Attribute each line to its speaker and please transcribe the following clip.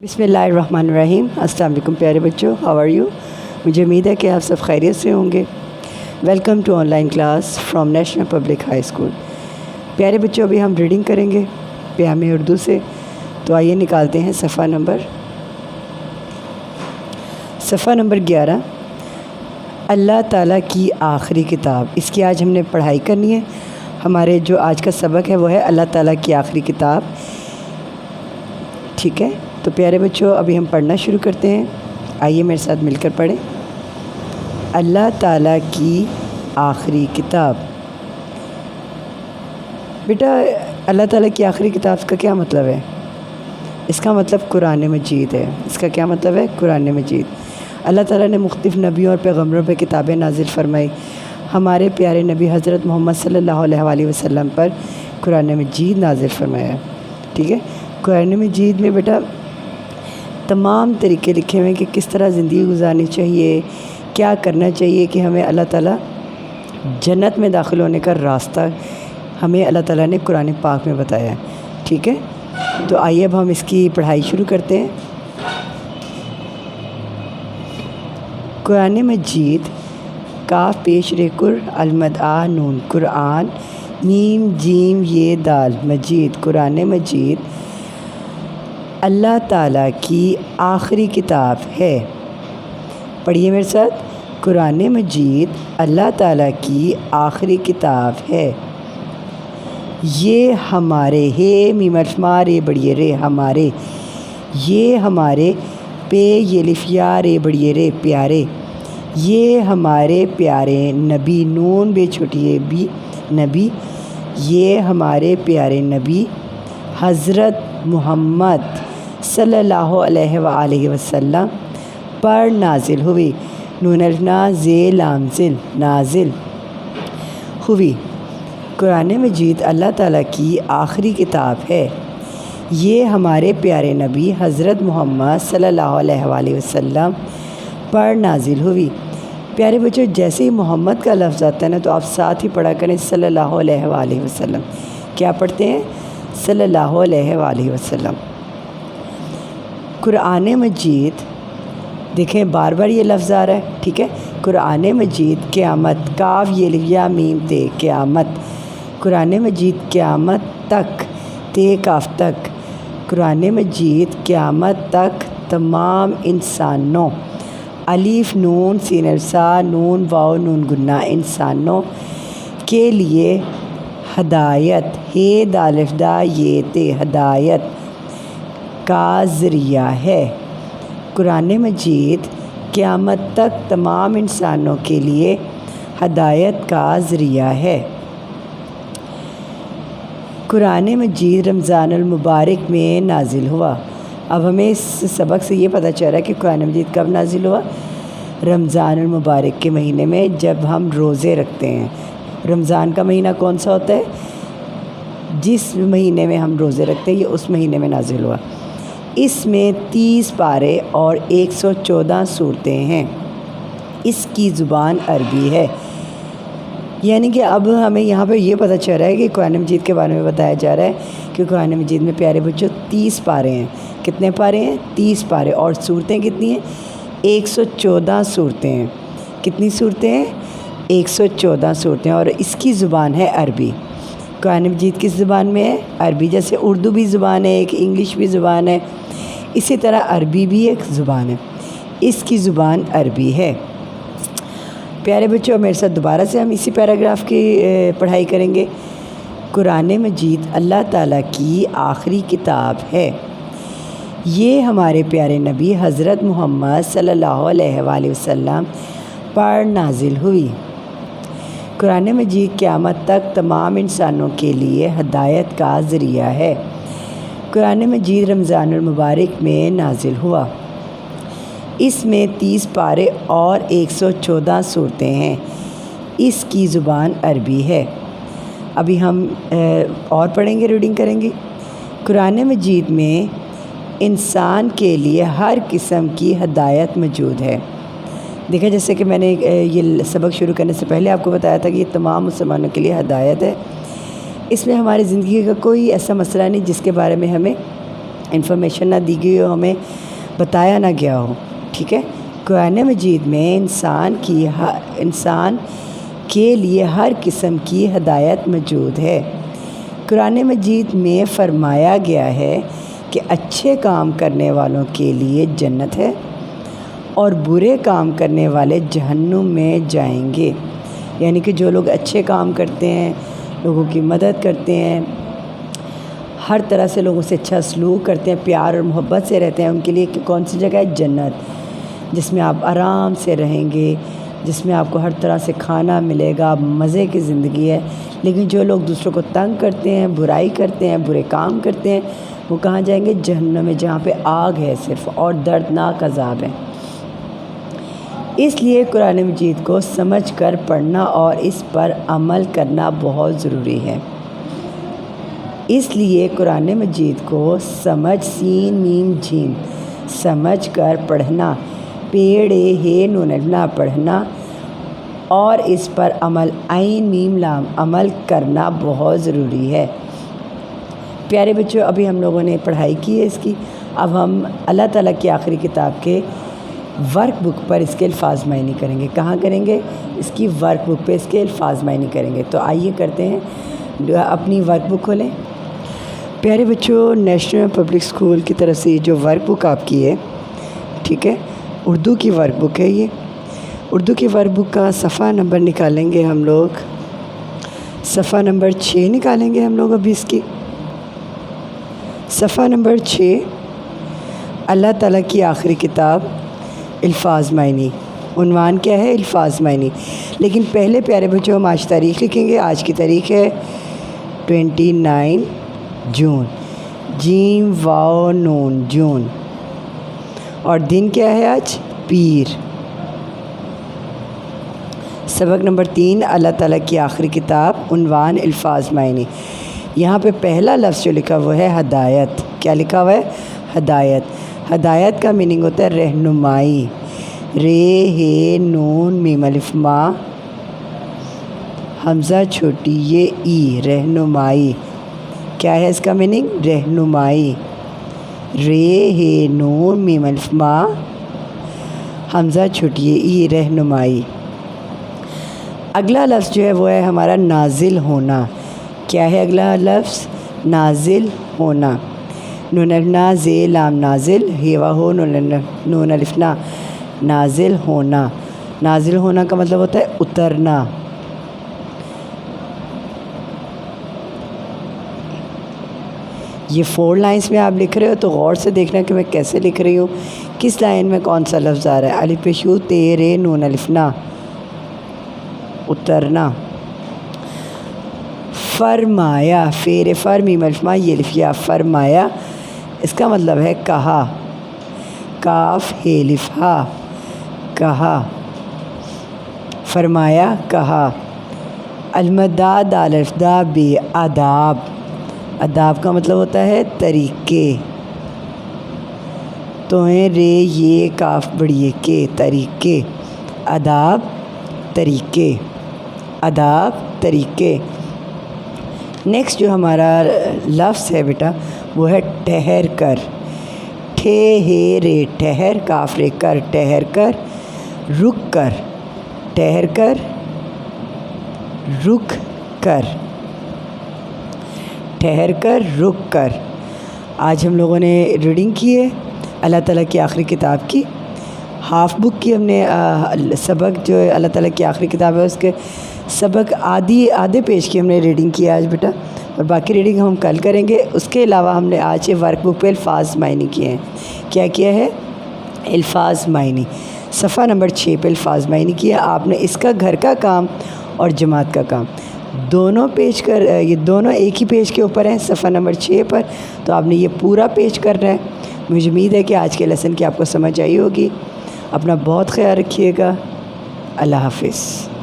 Speaker 1: बिस्मिल्लाहिर्रहमानिर्रहीम। अस्सलाम वालेकुम प्यारे बच्चों, हाउ आर यू। मुझे उम्मीद है कि आप सब खैरियत से होंगे। Welcome to online class from national public high school. प्यारे बच्चों, अभी हम रीडिंग करेंगे प्यामे उर्दू से। तो आइए निकालते हैं सफ़ा नंबर 11, अल्लाह ताला की आखिरी किताब। इसकी आज हमने पढ़ाई करनी है। हमारे जो आज का सबक है वो है अल्लाह ताला की आखिरी किताब। ठीक है, तो प्यारे बच्चों अभी हम पढ़ना शुरू करते हैं। आइए मेरे साथ मिलकर पढ़ें। अल्लाह ताला की आखिरी किताब। बेटा, अल्लाह ताला की आखिरी किताब का क्या मतलब है? इसका मतलब कुरान मजीद है। इसका क्या मतलब है? कुरान मजीद। अल्लाह ताला ने मुख्तलिफ़ नबियों और पैगम्बरों पर किताबें नाजिल फरमाई। हमारे प्यारे नबी हज़रत मोहम्मद सल्लल्लाहु अलैहि वसल्लम पर कुरान मजीद नाजिल फरमाया। ठीक है, कुरान मजीद में बेटा तमाम तरीके लिखे हुए हैं कि किस तरह ज़िंदगी गुजारनी चाहिए, क्या करना चाहिए कि हमें अल्लाह ताला जन्नत में दाखिल होने का रास्ता हमें अल्लाह ताला ने कुरान पाक में बताया है। ठीक है, तो आइए अब हम इसकी पढ़ाई शुरू करते हैं। कुरान मजीद काफ पेश रेकुर अलमद आ नून कुरान मीम जीम ये दाल मजीद। कुरान मजीद अल्लाह ताला की आखिरी किताब है। पढ़िए मेरे साथ। कुरान मजीद अल्लाह ताला की आखिरी किताब है। ये हमारे हे मीमल्फमा रे बड़िए रे हमारे, ये हमारे पे ये लिफिया रे बड़िए रे प्यारे, ये हमारे प्यारे नबी नून बे छोटिए भी नबी, ये हमारे प्यारे नबी हज़रत मुहम्मद सल्लल्लाहु अलैहि वसल्लम पर नाजिल हुई। नूनना ज़े लामज़िल नाजिल हुई। कुरान मजीद अल्लाह ताला की आखिरी किताब है। ये हमारे प्यारे नबी हज़रत मोहम्मद सल्लल्लाहु अलैहि वसल्लम पर नाजिल हुई। प्यारे बच्चों, जैसे ही मोहम्मद का लफ्ज़ आता है ना तो आप साथ ही पढ़ा करें सल्लल्लाहु अलैहि वसल्लम। क्या पढ़ते हैं? सल्लल्लाहु अलैहि वसल्लम। कुरान मजीद देखें, बार बार ये लफ्ज़ आ रहा है। ठीक है, कुरान मजीद क़यामत काफ ये लिया मीम ते क़यामत। कुरान मजीद क़यामत तक ते काफ तक। कुरान मजीद क़यामत तक तमाम इंसानों अलीफ नून सीन अल्सा नून वाव नून गुन्ना इंसानों के लिए हदायत हे दालिफदा ये ते हदायत का ज़रिया है। कुरान मजीद क़यामत तक तमाम इंसानों के लिए हदायत का ज़रिया है। कुरान मजीद रमज़ानुल मुबारक में नाजिल हुआ। अब हमें इस सबक से ये पता चल रहा है कि कुरान मजीद कब नाजिल हुआ? रमज़ानुल मुबारक के महीने में, जब हम रोज़े रखते हैं। रमज़ान का महीना कौन सा होता है? जिस महीने में हम रोज़े रखते हैं, ये उस महीने में नाजिल हुआ। इसमें 30 पारे और 114 सूरतें हैं। इसकी ज़ुबान अरबी है। यानी कि अब हमें यहाँ पर ये पता चल रहा है कि कुरान मजीद के बारे में बताया जा रहा है कि कुरान मजीद में प्यारे बच्चों 30 पारे हैं। कितने पारे हैं? 30 पारे। और सूरतें कितनी हैं? 114 सूरतें हैं। कितनी सूरतें हैं? 114 सूरतें। और इसकी ज़ुबान है अरबी। कुरान मजीद किस ज़ुबान में है? अरबी। जैसे उर्दू भी ज़ुबान है, एक इंग्लिश भी ज़ुबान है, इसी तरह अरबी भी एक ज़ुबान है। इसकी ज़ुबान अरबी है। प्यारे बच्चों, मेरे साथ दोबारा से हम इसी पैराग्राफ की पढ़ाई करेंगे। कुरान मजीद अल्लाह ताला की आखिरी किताब है। ये हमारे प्यारे नबी हज़रत मोहम्मद सल्लल्लाहु अलैहि वसल्लम पर नाजिल हुई। कुरान मजीद क़यामत तक तमाम इंसानों के लिए हदायत का ज़रिया है। कुरान मजीद रमज़ानुल मुबारक में नाजिल हुआ। इसमें 30 पारे और 114 सूरतें हैं। इसकी ज़ुबान अरबी है। अभी हम और पढ़ेंगे, रीडिंग करेंगे। कुरान मजीद में इंसान के लिए हर किस्म की हदायत मौजूद है। देखा, जैसे कि मैंने ये सबक शुरू करने से पहले आपको बताया था कि ये तमाम मुसलमानों के लिए हदायत है। इसमें हमारी ज़िंदगी का कोई ऐसा मसला नहीं जिसके बारे में हमें انفارمیشن نہ دی گئی ہو، ہمیں بتایا نہ گیا ہو، ٹھیک ہے۔ قرآن مجید میں انسان کے لیے ہر قسم کی ہدایت موجود ہے۔ قرآن مجید میں فرمایا گیا ہے کہ اچھے کام کرنے والوں کے لیے جنت ہے اور برے کام کرنے والے جہنم میں جائیں گے۔ یعنی کہ جو لوگ اچھے کام کرتے ہیں، لوگوں کی مدد کرتے ہیں، ہر طرح سے لوگوں سے اچھا سلوک کرتے ہیں، پیار اور محبت سے رہتے ہیں، ان کے لیے کون سی جگہ ہے؟ جنت، جس میں آپ آرام سے رہیں گے، جس میں آپ کو ہر طرح سے کھانا ملے گا، مزے کی زندگی ہے۔ لیکن جو لوگ دوسروں کو تنگ کرتے ہیں، برائی کرتے ہیں، برے کام کرتے ہیں، وہ کہاں جائیں گے؟ جہنم میں، جہاں پہ آگ ہے صرف اور دردناک عذاب ہے۔ اس لیے قرآن مجید کو سمجھ کر پڑھنا اور اس پر عمل کرنا بہت ضروری ہے۔ اس لیے قرآن مجید کو سمجھ سین میم جیم سمجھ کر پڑھنا، پیڑے ہے نوننا پڑھنا اور اس پر عمل عین میم لام عمل کرنا بہت ضروری ہے۔ پیارے بچوں، ابھی ہم لوگوں نے پڑھائی کی ہے اس کی، اب ہم اللہ تعالیٰ کی آخری کتاب کے ورک بک پر اس کے الفاظ معنی کریں گے۔ کہاں کریں گے؟ اس کی ورک بک پہ اس کے الفاظ معنی کریں گے۔ تو آئیے کرتے ہیں، اپنی ورک بک کھولیں۔ پیارے بچوں، نیشنل پبلک اسکول کی طرف سے جو ورک بک آپ کی ہے، ٹھیک ہے، اردو کی ورک بک ہے۔ یہ اردو کی ورک بک کا صفحہ نمبر نکالیں گے ہم لوگ، صفحہ نمبر 6 نکالیں گے ہم لوگ ابھی اس کی۔ صفحہ نمبر 6، اللہ تعالیٰ کی آخری کتاب الفاظ معنی۔ عنوان کیا ہے؟ الفاظ معنی۔ لیکن پہلے پیارے بچوں ہم آج تاریخ لکھیں گے۔ آج کی تاریخ ہے 29 جون، جیم واو نون جون، اور دن کیا ہے آج؟ پیر۔ سبق نمبر 3، اللہ تعالیٰ کی آخری کتاب، عنوان الفاظ معنی۔ یہاں پہ پہلا لفظ جو لکھا ہوا ہے ہدایت۔ کیا لکھا ہوا ہے؟ ہدایت۔ ہدایت کا میننگ ہوتا ہے رہنمائی۔ رے ہے نون میم الف ما حمزہ چھوٹی یہ ای، رہنمائی۔ کیا ہے اس کا میننگ؟ رہنمائی۔ رے ہے نون میم الف ما حمزہ چھوٹی یہ ای، رہنمائی۔ اگلا لفظ جو ہے وہ ہے ہمارا نازل ہونا۔ کیا ہے اگلا لفظ؟ نازل ہونا۔ نون الفنا زے لام نازل، ہیوا ہو نون الفنا، نازل ہونا۔ نازل ہونا کا مطلب ہوتا ہے اترنا۔ یہ 4 لائنز میں آپ لکھ رہے ہو تو غور سے دیکھنا کہ میں کیسے لکھ رہی ہوں، کس لائن میں کون سا لفظ آ رہا ہے۔ الف پیشو تیرے نون الفنا، اترنا۔ فرمایا، فیر فر میم الف ما یہ لفیا، فرمایا، اس کا مطلب ہے کہا۔ کاف ہے لف ہا، کہا، فرمایا، کہا۔ المدا دال الف دا بے، آداب۔ آداب کا مطلب ہوتا ہے طریقے۔ تویں رے یہ کاف بڑی کے، طریقے۔ آداب، طریقے۔ آداب، طریقے۔ نیکسٹ جو ہمارا لفظ ہے بیٹا وہ ہے ٹھہر کر۔ ٹھے ہے رے ٹھہر، کاف رے کر، ٹھہر کر، رک کر۔ ٹھہر کر، رک کر۔ ٹھہر کر، رک کر۔ آج ہم لوگوں نے ریڈنگ کی ہے اللہ تعالیٰ کی آخری کتاب کی، ہاف بک کی ہم نے سبق جو ہے اللہ تعالیٰ کی آخری کتاب ہے اس کے سبق آدھے پیج کی ہم نے ریڈنگ کی ہے آج بیٹا، اور باقی ریڈنگ ہم کل کریں گے۔ اس کے علاوہ ہم نے آج ورک بک پہ الفاظ معنی کیے ہیں۔ کیا کیا ہے؟ الفاظ معنی۔ صفحہ نمبر 6 پہ الفاظ معنی کیا آپ نے۔ اس کا گھر کا کام اور جماعت کا کام دونوں پیج کر، یہ دونوں ایک ہی پیج کے اوپر ہیں صفحہ نمبر 6 پر، تو آپ نے یہ پورا پیج کرنا ہے۔ مجھے امید ہے کہ آج کے لیسن کی آپ کو سمجھ آئی ہوگی۔ اپنا بہت خیال رکھیے گا۔ اللہ حافظ۔